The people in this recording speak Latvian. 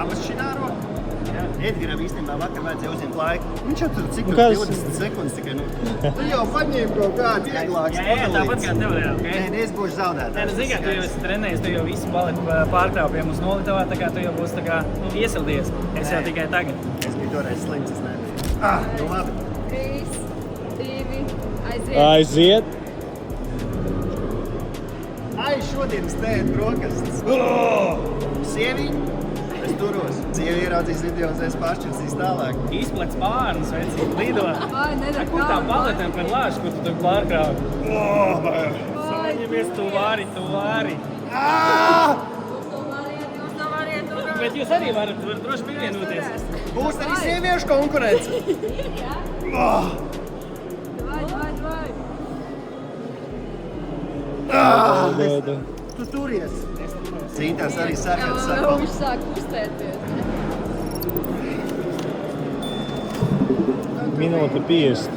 abas šināro. Edgaram īstenībā vakar vajadzēja uzņemt laiku. Viņš jau tur cik Nu, tur kas? 20 sekundes tikai Tu jau paņēmi kaut kādu vieglāks Jā, tāpat kā tev, jā, ok? Nē, es būšu zaudētājs. Nē, nu, zini, kā tu jau esi trenējis, tu jau visu baletu pārkrāvu pie mums nolitavā, tā kā tu jau būsi tā kā iesildies. Es jau tikai tagad. Es biju toreiz slims, es nebiju. Nu labi. 3, 2, aiziet. Aiziet. Ai, šodien stēd brokastis. Sieviņ, es turos. Sievi ieraudzīs video, es pašķirsīs tālāk. Izplec pārnes, vecīt, lido. Ai, nedara Kur tā baletēm par lāšu, kur tu tur pārkrāvi? Saņemies, tu vari. Jūs to variet. Bet jūs arī varat droši pievienoties. Būs arī sieviešu konkurence. Vai. Tu turies. Cītās arī sarkats Jau saka. viņš sāk kustēties. Minūte 50.